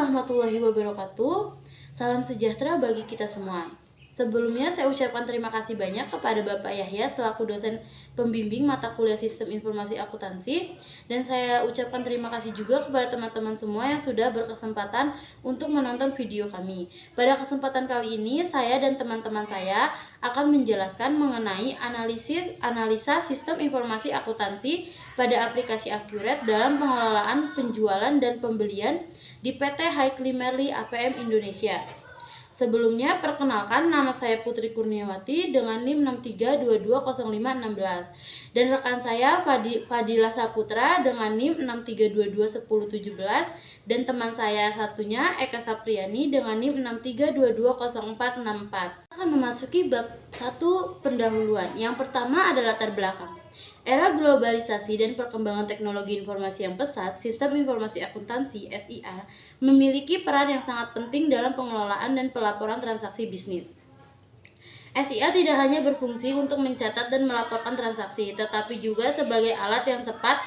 warahmatullahi wabarakatuh. Salam sejahtera bagi kita semua. Sebelumnya saya ucapkan terima kasih banyak kepada Bapak Yahya selaku dosen pembimbing mata kuliah Sistem Informasi Akuntansi, dan saya ucapkan terima kasih juga kepada teman-teman semua yang sudah berkesempatan untuk menonton video kami. Pada kesempatan kali ini saya dan teman-teman saya akan menjelaskan mengenai analisa Sistem Informasi Akuntansi pada aplikasi Accurate dalam pengelolaan penjualan dan pembelian di PT Haikli Merli APM Indonesia. Sebelumnya, perkenalkan, nama saya Putri Kurniawati dengan NIM 63220516 dan rekan saya Fadila Saputra dengan NIM 63221017 dan teman saya satunya Eka Sapriani dengan NIM 63220464. Akan memasuki bab 1 pendahuluan. Yang pertama adalah latar belakang. Era globalisasi dan perkembangan teknologi informasi yang pesat, Sistem Informasi Akuntansi SIA memiliki peran yang sangat penting dalam pengelolaan dan pelaporan transaksi bisnis. SIA tidak hanya berfungsi untuk mencatat dan melaporkan transaksi, tetapi juga sebagai alat yang tepat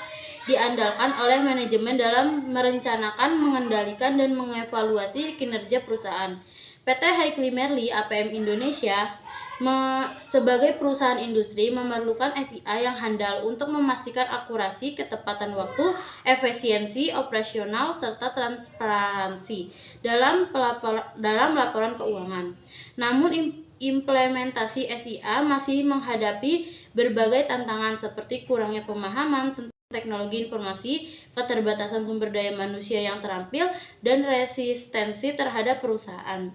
diandalkan oleh manajemen dalam merencanakan, mengendalikan, dan mengevaluasi kinerja perusahaan. PT Haikli Merli APM Indonesia sebagai perusahaan industri memerlukan SIA yang handal untuk memastikan akurasi, ketepatan waktu, efisiensi operasional, serta transparansi dalam laporan keuangan. Namun implementasi SIA masih menghadapi berbagai tantangan seperti kurangnya pemahaman tentang teknologi informasi, keterbatasan sumber daya manusia yang terampil, dan resistensi terhadap perusahaan.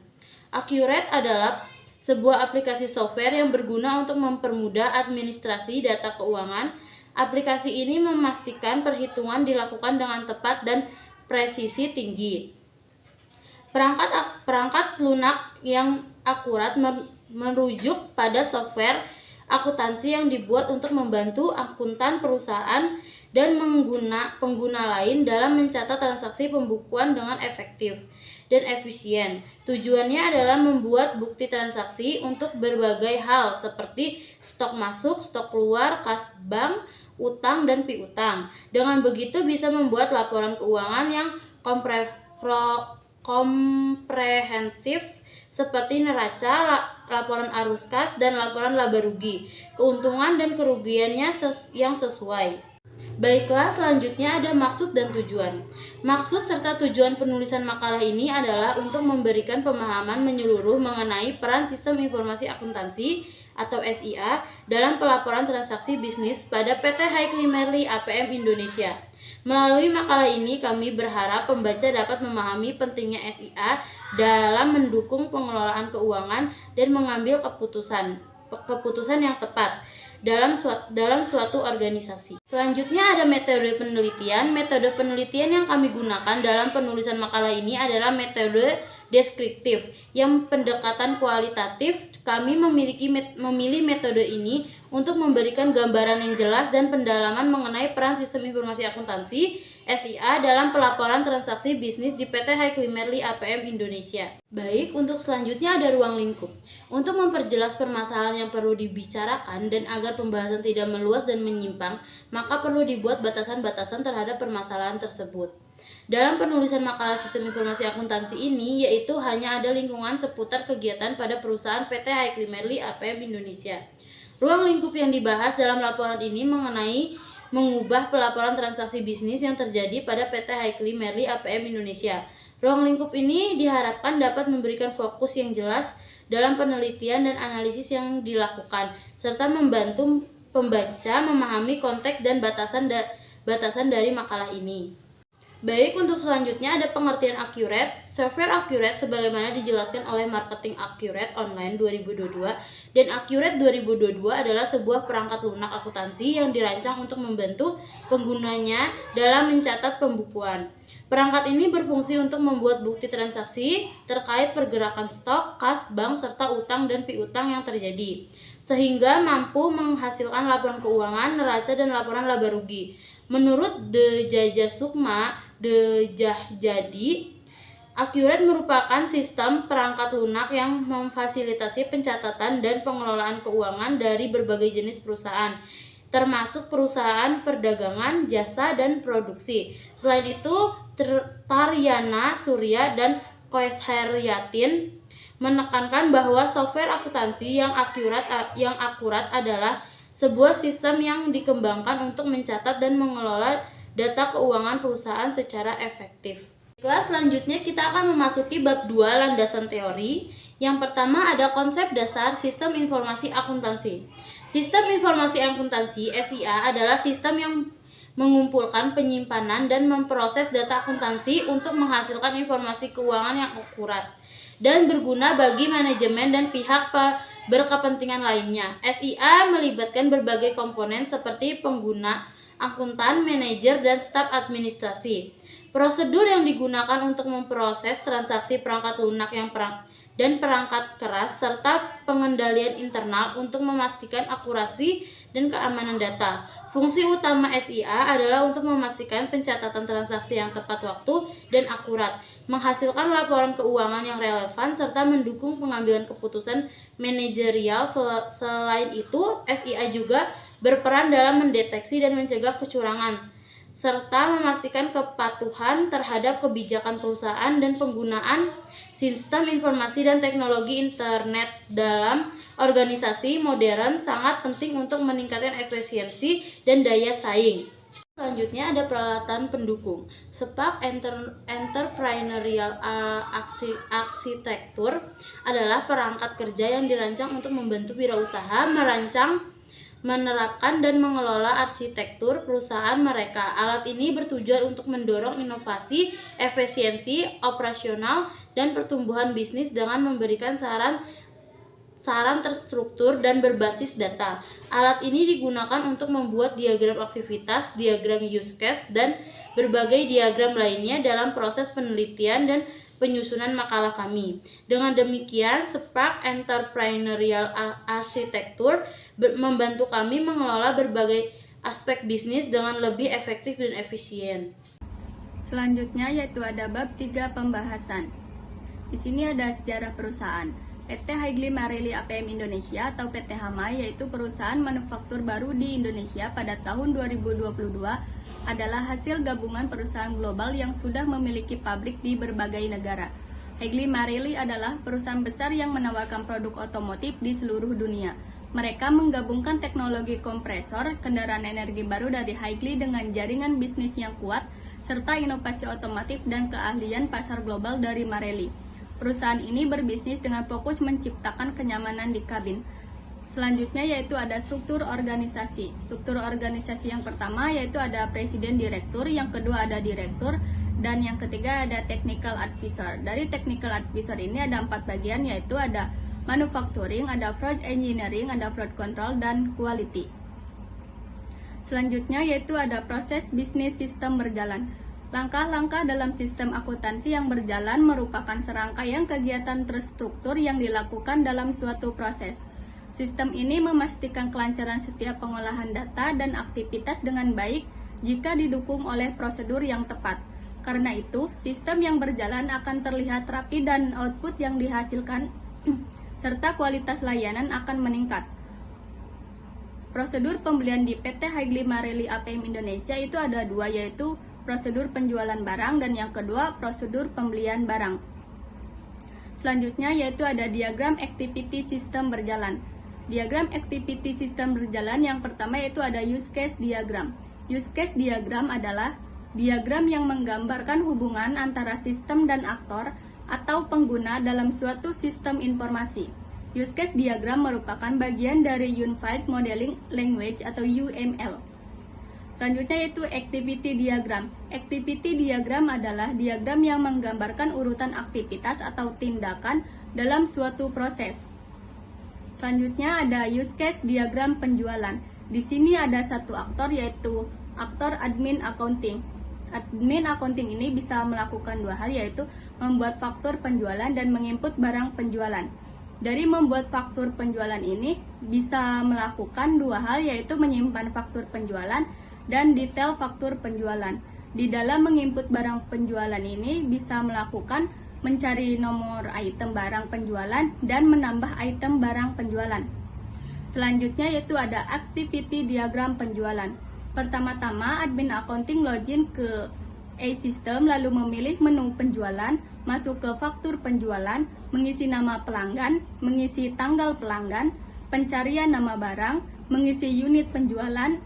Accurate adalah sebuah aplikasi software yang berguna untuk mempermudah administrasi data keuangan. Aplikasi ini memastikan perhitungan dilakukan dengan tepat dan presisi tinggi. Perangkat lunak yang akurat merujuk pada software akuntansi yang dibuat untuk membantu akuntan perusahaan dan pengguna lain dalam mencatat transaksi pembukuan dengan efektif dan efisien. Tujuannya adalah membuat bukti transaksi untuk berbagai hal seperti stok masuk, stok keluar, kas bank, utang, dan piutang. Dengan begitu bisa membuat laporan keuangan yang komprehensif seperti neraca, laporan arus kas, dan laporan laba rugi, keuntungan dan kerugiannya yang sesuai. Baiklah, selanjutnya ada maksud dan tujuan. Maksud serta tujuan penulisan makalah ini adalah untuk memberikan pemahaman menyeluruh mengenai peran Sistem Informasi Akuntansi atau SIA dalam pelaporan transaksi bisnis pada PT Haikli Merli APM Indonesia. Melalui makalah ini, kami berharap pembaca dapat memahami pentingnya SIA dalam mendukung pengelolaan keuangan dan mengambil keputusan yang tepat dalam suatu organisasi. Selanjutnya ada metode penelitian. Metode penelitian yang kami gunakan dalam penulisan makalah ini adalah metode deskriptif yang pendekatan kualitatif. Kami memilih metode ini untuk memberikan gambaran yang jelas dan pendalaman mengenai peran Sistem Informasi Akuntansi SIA dalam pelaporan transaksi bisnis di PT Haikli Merli APM Indonesia. Baik, untuk selanjutnya ada ruang lingkup. Untuk memperjelas permasalahan yang perlu dibicarakan dan agar pembahasan tidak meluas dan menyimpang, maka perlu dibuat batasan-batasan terhadap permasalahan tersebut. Dalam penulisan makalah Sistem Informasi Akuntansi ini, yaitu hanya ada lingkungan seputar kegiatan pada perusahaan PT Haikli Merli APM Indonesia. Ruang lingkup yang dibahas dalam laporan ini mengenai mengubah pelaporan transaksi bisnis yang terjadi pada PT Haikli Merli APM Indonesia. Ruang lingkup ini diharapkan dapat memberikan fokus yang jelas dalam penelitian dan analisis yang dilakukan, serta membantu pembaca memahami konteks dan batasan dari makalah ini. Baik, untuk selanjutnya ada pengertian Accurate. Software Accurate sebagaimana dijelaskan oleh Marketing Accurate Online 2022 dan Accurate 2022 adalah sebuah perangkat lunak akuntansi yang dirancang untuk membantu penggunanya dalam mencatat pembukuan. Perangkat ini berfungsi untuk membuat bukti transaksi terkait pergerakan stok, kas, bank, serta utang dan piutang yang terjadi, sehingga mampu menghasilkan laporan keuangan, neraca, dan laporan laba rugi. Menurut De Jaja Sukma De Jahjadi, Accurate merupakan sistem perangkat lunak yang memfasilitasi pencatatan dan pengelolaan keuangan dari berbagai jenis perusahaan. termasuk perusahaan perdagangan, jasa, dan produksi. Selain itu, Taryana Surya dan Koes Heriatin menekankan bahwa software akuntansi yang akurat adalah sebuah sistem yang dikembangkan untuk mencatat dan mengelola data keuangan perusahaan secara efektif. Kelas selanjutnya kita akan memasuki bab 2 landasan teori. Yang pertama ada konsep dasar sistem informasi akuntansi. Sistem informasi akuntansi SIA adalah sistem yang mengumpulkan, penyimpanan, dan memproses data akuntansi untuk menghasilkan informasi keuangan yang akurat dan berguna bagi manajemen dan pihak berkepentingan lainnya. SIA melibatkan berbagai komponen seperti pengguna, akuntan, manajer, dan staf administrasi. Prosedur yang digunakan untuk memproses transaksi perangkat lunak dan perangkat keras serta pengendalian internal untuk memastikan akurasi dan keamanan data. Fungsi utama SIA adalah untuk memastikan pencatatan transaksi yang tepat waktu dan akurat, menghasilkan laporan keuangan yang relevan, serta mendukung pengambilan keputusan manajerial. Selain itu, SIA juga berperan dalam mendeteksi dan mencegah kecurangan, serta memastikan kepatuhan terhadap kebijakan perusahaan dan penggunaan sistem informasi dan teknologi internet dalam organisasi modern sangat penting untuk meningkatkan efisiensi dan daya saing. Selanjutnya ada peralatan pendukung. SPAC Entrepreneurial Architecture adalah perangkat kerja yang dirancang untuk membantu wirausaha merancang, menerapkan, dan mengelola arsitektur perusahaan mereka. Alat ini bertujuan untuk mendorong inovasi, efisiensi operasional, dan pertumbuhan bisnis dengan memberikan saran terstruktur dan berbasis data. Alat ini digunakan untuk membuat diagram aktivitas, diagram use case, dan berbagai diagram lainnya dalam proses penelitian dan penyusunan makalah kami. Dengan demikian, SPAC Entrepreneurial Architecture membantu kami mengelola berbagai aspek bisnis dengan lebih efektif dan efisien. Selanjutnya yaitu ada bab 3 pembahasan. Di sini ada sejarah perusahaan. PT Haegli Marelli APM Indonesia atau PT HAMA yaitu perusahaan manufaktur baru di Indonesia pada tahun 2022 adalah hasil gabungan perusahaan global yang sudah memiliki pabrik di berbagai negara. Haegli Marelli adalah perusahaan besar yang menawarkan produk otomotif di seluruh dunia. Mereka menggabungkan teknologi kompresor, kendaraan energi baru dari Haegli dengan jaringan bisnis yang kuat, serta inovasi otomotif dan keahlian pasar global dari Marelli. Perusahaan ini berbisnis dengan fokus menciptakan kenyamanan di kabin. Selanjutnya yaitu ada struktur organisasi. Struktur organisasi yang pertama yaitu ada presiden direktur, yang kedua ada direktur, dan yang ketiga ada technical advisor. Dari technical advisor ini ada 4 bagian yaitu ada manufacturing, ada fraud engineering, ada fraud control, dan quality. Selanjutnya yaitu ada proses bisnis sistem berjalan. Langkah-langkah dalam sistem akuntansi yang berjalan merupakan serangkaian kegiatan terstruktur yang dilakukan dalam suatu proses. Sistem ini memastikan kelancaran setiap pengolahan data dan aktivitas dengan baik jika didukung oleh prosedur yang tepat. Karena itu, sistem yang berjalan akan terlihat rapi dan output yang dihasilkan serta kualitas layanan akan meningkat. Prosedur pembelian di PT Haegli Marelli APM Indonesia itu ada 2, yaitu prosedur penjualan barang dan yang kedua prosedur pembelian barang. Selanjutnya yaitu ada diagram activity system berjalan. Diagram activity system berjalan yang pertama yaitu ada use case diagram. Use case diagram adalah diagram yang menggambarkan hubungan antara sistem dan aktor atau pengguna dalam suatu sistem informasi. Use case diagram merupakan bagian dari Unified Modeling Language atau UML. Selanjutnya yaitu activity diagram. Activity diagram adalah diagram yang menggambarkan urutan aktivitas atau tindakan dalam suatu proses. Selanjutnya ada use case diagram penjualan. Di sini ada satu aktor yaitu aktor admin accounting. Admin accounting ini bisa melakukan 2 hal yaitu membuat faktur penjualan dan menginput barang penjualan. Dari membuat faktur penjualan ini bisa melakukan 2 hal yaitu menyimpan faktur penjualan dan detail faktur penjualan. Di dalam menginput barang penjualan ini bisa melakukan mencari nomor item barang penjualan dan menambah item barang penjualan. Selanjutnya yaitu ada activity diagram penjualan. Pertama-tama admin accounting login ke e-system lalu memilih menu penjualan, masuk ke faktur penjualan, mengisi nama pelanggan, mengisi tanggal pelanggan, pencarian nama barang, mengisi unit penjualan,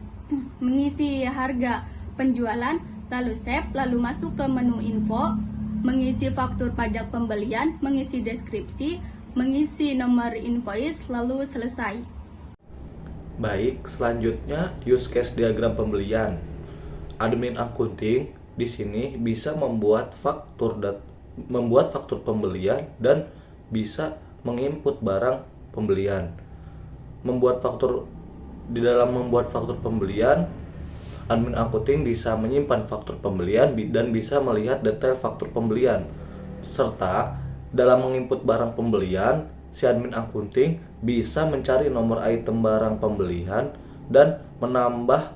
mengisi harga penjualan, lalu save, lalu masuk ke menu info, mengisi faktur pajak pembelian, mengisi deskripsi, mengisi nomor invoice, lalu selesai. Baik, selanjutnya use case diagram pembelian. Admin accounting di sini bisa membuat faktur pembelian dan bisa menginput barang pembelian. Di dalam membuat faktur pembelian, admin accounting bisa menyimpan faktur pembelian dan bisa melihat detail faktur pembelian. Serta dalam menginput barang pembelian, si admin accounting bisa mencari nomor item barang pembelian dan menambah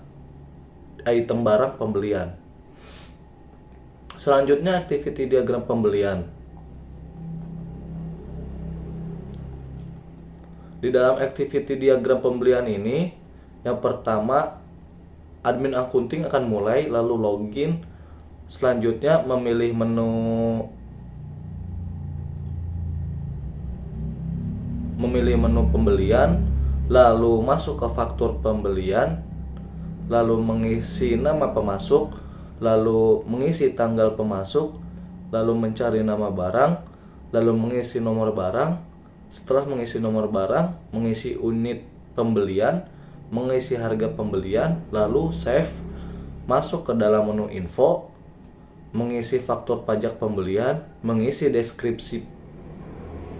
item barang pembelian. Selanjutnya activity diagram pembelian. Di dalam activity diagram pembelian ini, yang pertama admin accounting akan mulai lalu login. Selanjutnya memilih menu pembelian, lalu masuk ke faktur pembelian, lalu mengisi nama pemasok, lalu mengisi tanggal pemasok, lalu mencari nama barang, lalu mengisi nomor barang. Setelah mengisi nomor barang, mengisi unit pembelian, mengisi harga pembelian, lalu save, masuk ke dalam menu info, mengisi faktur pajak pembelian, mengisi deskripsi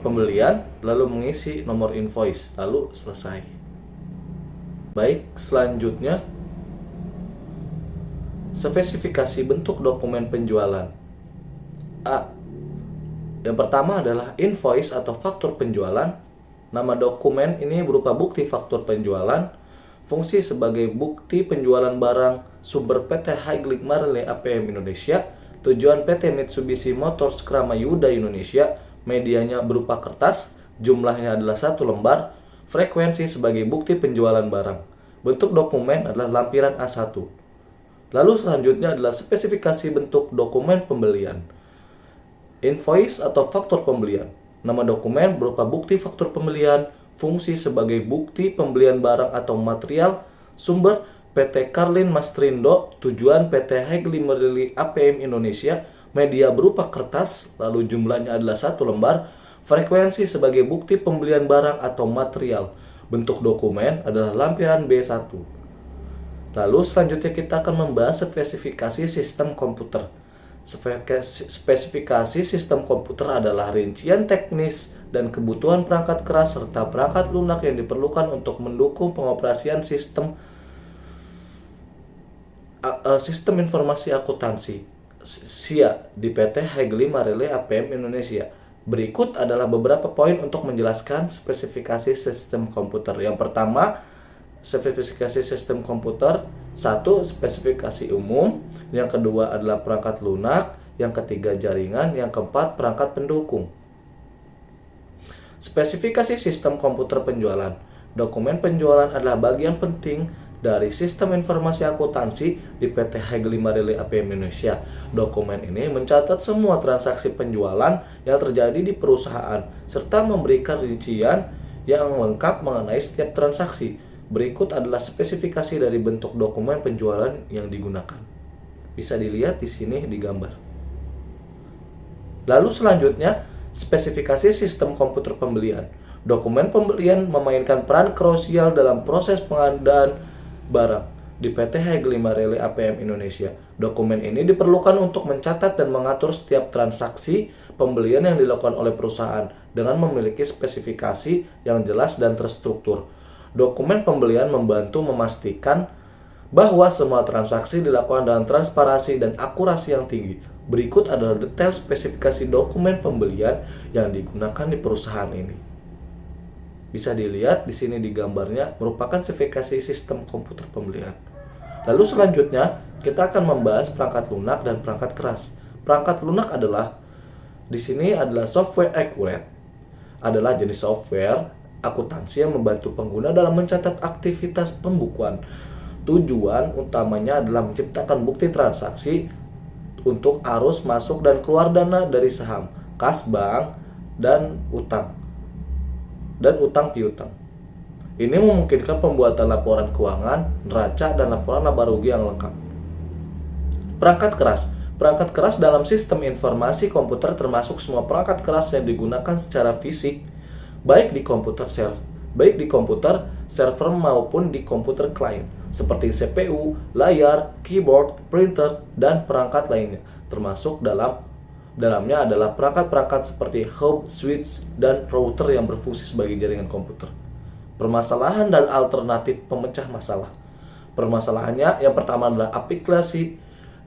pembelian, lalu mengisi nomor invoice, lalu selesai. Baik, selanjutnya spesifikasi bentuk dokumen penjualan. Yang pertama adalah invoice atau faktur penjualan. Nama dokumen ini berupa bukti faktur penjualan. Fungsi sebagai bukti penjualan barang sumber PT Haegli Marelli APM Indonesia. Tujuan PT Mitsubishi Motors Krama Yuda Indonesia. Medianya berupa kertas. Jumlahnya adalah 1 lembar. Frekuensi sebagai bukti penjualan barang. Bentuk dokumen adalah lampiran A1. Lalu selanjutnya adalah spesifikasi bentuk dokumen pembelian. Invoice atau faktur pembelian. Nama dokumen berupa bukti faktur pembelian, fungsi sebagai bukti pembelian barang atau material, sumber PT Karlin Mastrindo, tujuan PT Haegli Marelli APM Indonesia, media berupa kertas, lalu jumlahnya adalah 1 lembar, frekuensi sebagai bukti pembelian barang atau material. Bentuk dokumen adalah lampiran B1. Lalu selanjutnya kita akan membahas spesifikasi sistem komputer. Spesifikasi sistem komputer adalah rincian teknis dan kebutuhan perangkat keras serta perangkat lunak yang diperlukan untuk mendukung pengoperasian sistem informasi akuntansi SIA di PT Haegli Marelli APM Indonesia. Berikut adalah beberapa poin untuk menjelaskan spesifikasi sistem komputer. Yang pertama, spesifikasi sistem komputer. 1. Spesifikasi umum. Yang kedua adalah perangkat lunak. Yang ketiga jaringan. Yang keempat perangkat pendukung. Spesifikasi sistem komputer penjualan. Dokumen penjualan adalah bagian penting dari sistem informasi akuntansi di PT Haegli Marelli APM Indonesia. Dokumen ini mencatat semua transaksi penjualan yang terjadi di perusahaan serta memberikan rincian yang lengkap mengenai setiap transaksi. Berikut adalah spesifikasi dari bentuk dokumen penjualan yang digunakan. Bisa dilihat di sini di gambar. Lalu selanjutnya, spesifikasi sistem komputer pembelian. Dokumen pembelian memainkan peran krusial dalam proses pengadaan barang di PT Haegli Marelli APM Indonesia. Dokumen ini diperlukan untuk mencatat dan mengatur setiap transaksi pembelian yang dilakukan oleh perusahaan dengan memiliki spesifikasi yang jelas dan terstruktur. Dokumen pembelian membantu memastikan bahwa semua transaksi dilakukan dengan transparansi dan akurasi yang tinggi. Berikut adalah detail spesifikasi dokumen pembelian yang digunakan di perusahaan ini. Bisa dilihat di sini di gambarnya merupakan spesifikasi sistem komputer pembelian. Lalu selanjutnya kita akan membahas perangkat lunak dan perangkat keras. Perangkat lunak adalah di sini adalah software accurate. Adalah jenis software akuntansi yang membantu pengguna dalam mencatat aktivitas pembukuan. Tujuan utamanya adalah menciptakan bukti transaksi untuk arus masuk dan keluar dana dari saham, kas bank, dan utang piutang. Ini memungkinkan pembuatan laporan keuangan, neraca, dan laporan laba rugi yang lengkap. Perangkat keras dalam sistem informasi komputer termasuk semua perangkat keras yang digunakan secara fisik, baik di komputer server maupun di komputer klien, seperti CPU, layar, keyboard, printer, dan perangkat lainnya. Termasuk dalamnya adalah perangkat-perangkat seperti hub, switch, dan router yang berfungsi sebagai jaringan komputer. Permasalahan dan alternatif pemecah masalah. Permasalahannya yang pertama adalah aplikasi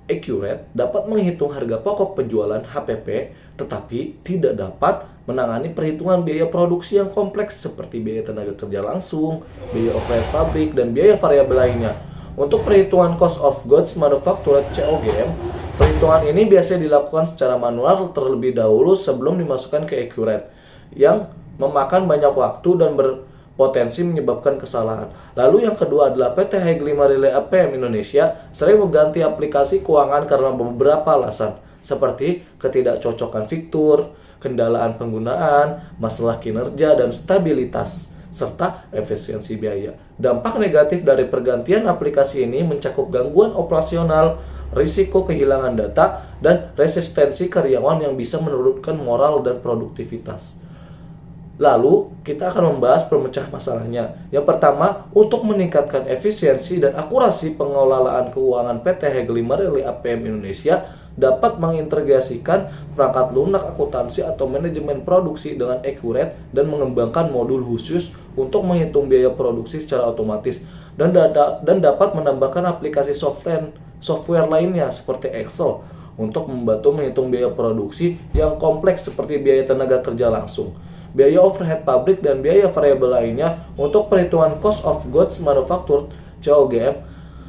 Accurate dapat menghitung harga pokok penjualan HPP, tetapi tidak dapat menangani perhitungan biaya produksi yang kompleks seperti biaya tenaga kerja langsung, biaya overhead pabrik, dan biaya variabel lainnya. Untuk perhitungan cost of goods manufactured (COGM), perhitungan ini biasanya dilakukan secara manual terlebih dahulu sebelum dimasukkan ke Accurate, yang memakan banyak waktu dan berpotensi menyebabkan kesalahan. Lalu yang kedua adalah PT Haegli Marelli APM Indonesia sering mengganti aplikasi keuangan karena beberapa alasan, seperti ketidakcocokan fitur, kendalaan penggunaan, masalah kinerja dan stabilitas, serta efisiensi biaya. Dampak negatif dari pergantian aplikasi ini mencakup gangguan operasional, risiko kehilangan data, dan resistensi karyawan yang bisa menurunkan moral dan produktivitas. Lalu, kita akan membahas pemecah masalahnya. Yang pertama, untuk meningkatkan efisiensi dan akurasi pengelolaan keuangan PT Haegli Marelli APM Indonesia dapat mengintegrasikan perangkat lunak akuntansi atau manajemen produksi dengan Accurate dan mengembangkan modul khusus untuk menghitung biaya produksi secara otomatis dan dapat menambahkan aplikasi software lainnya seperti Excel untuk membantu menghitung biaya produksi yang kompleks seperti biaya tenaga kerja langsung, biaya overhead pabrik, dan biaya variabel lainnya untuk perhitungan cost of goods manufactured (COGM)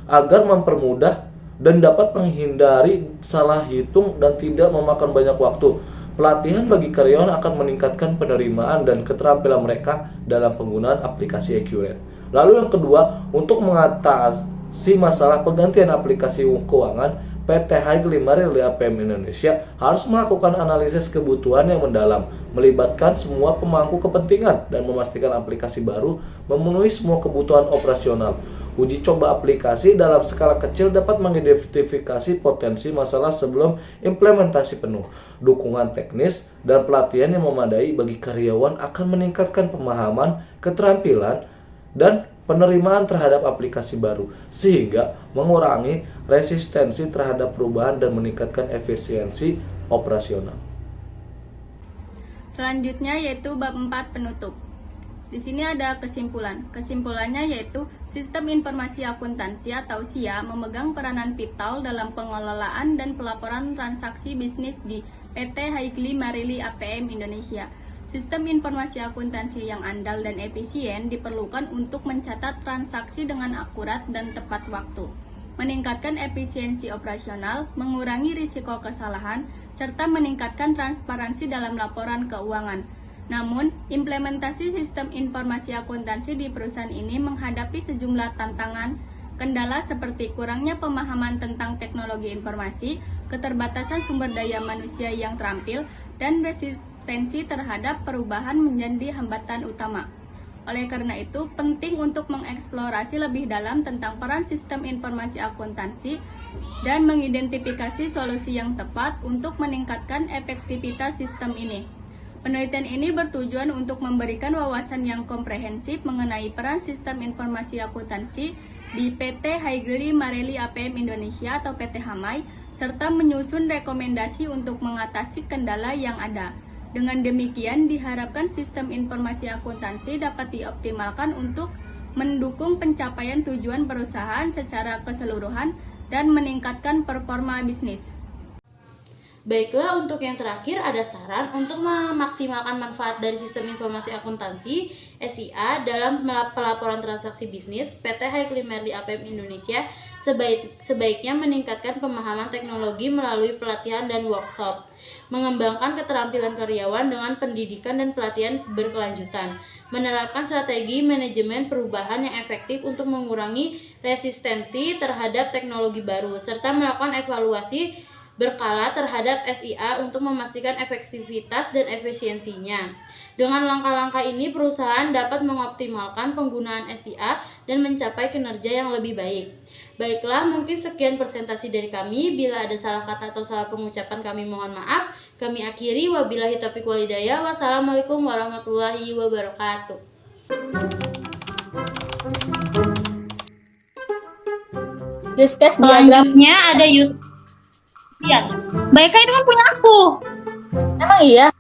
agar mempermudah dan dapat menghindari salah hitung dan tidak memakan banyak waktu. Pelatihan bagi karyawan akan meningkatkan penerimaan dan keterampilan mereka dalam penggunaan aplikasi Accurate. Lalu yang kedua, untuk mengatasi masalah penggantian aplikasi keuangan, PT Haegli Marelli APM Indonesia harus melakukan analisis kebutuhan yang mendalam, melibatkan semua pemangku kepentingan, dan memastikan aplikasi baru memenuhi semua kebutuhan operasional. Uji coba aplikasi dalam skala kecil dapat mengidentifikasi potensi masalah sebelum implementasi penuh. Dukungan teknis dan pelatihan yang memadai bagi karyawan akan meningkatkan pemahaman, keterampilan, dan penerimaan terhadap aplikasi baru, sehingga mengurangi resistensi terhadap perubahan dan meningkatkan efisiensi operasional. Selanjutnya yaitu bab 4 penutup. Di sini ada kesimpulan. Kesimpulannya yaitu sistem informasi akuntansi atau SIA memegang peranan vital dalam pengelolaan dan pelaporan transaksi bisnis di PT Haegli Marelli APM Indonesia. Sistem informasi akuntansi yang andal dan efisien diperlukan untuk mencatat transaksi dengan akurat dan tepat waktu, meningkatkan efisiensi operasional, mengurangi risiko kesalahan, serta meningkatkan transparansi dalam laporan keuangan. Namun, implementasi sistem informasi akuntansi di perusahaan ini menghadapi sejumlah tantangan, kendala seperti kurangnya pemahaman tentang teknologi informasi, keterbatasan sumber daya manusia yang terampil, dan resistensi terhadap perubahan menjadi hambatan utama. Oleh karena itu, penting untuk mengeksplorasi lebih dalam tentang peran sistem informasi akuntansi dan mengidentifikasi solusi yang tepat untuk meningkatkan efektivitas sistem ini. Penelitian ini bertujuan untuk memberikan wawasan yang komprehensif mengenai peran sistem informasi akuntansi di PT Haegli Marelli APM Indonesia atau PT HAMAI, serta menyusun rekomendasi untuk mengatasi kendala yang ada. Dengan demikian, diharapkan sistem informasi akuntansi dapat dioptimalkan untuk mendukung pencapaian tujuan perusahaan secara keseluruhan dan meningkatkan performa bisnis. Baiklah, untuk yang terakhir ada saran untuk memaksimalkan manfaat dari sistem informasi akuntansi SIA dalam pelaporan transaksi bisnis PT Haegli Marelli APM Indonesia Sebaiknya meningkatkan pemahaman teknologi melalui pelatihan dan workshop, mengembangkan keterampilan karyawan dengan pendidikan dan pelatihan berkelanjutan, menerapkan strategi manajemen perubahan yang efektif untuk mengurangi resistensi terhadap teknologi baru, serta melakukan evaluasi berkala terhadap SIA untuk memastikan efektivitas dan efisiensinya. Dengan langkah-langkah ini, perusahaan dapat mengoptimalkan penggunaan SIA dan mencapai kinerja yang lebih baik. Baiklah, mungkin sekian presentasi dari kami. Bila ada salah kata atau salah pengucapan, kami mohon maaf. Kami akhiri, wabillahi taufiq wal hidayah. Wassalamualaikum warahmatullahi wabarakatuh. Use case diagram. Selanjutnya ada use. Ya, Baika itu kan punya aku. Emang iya?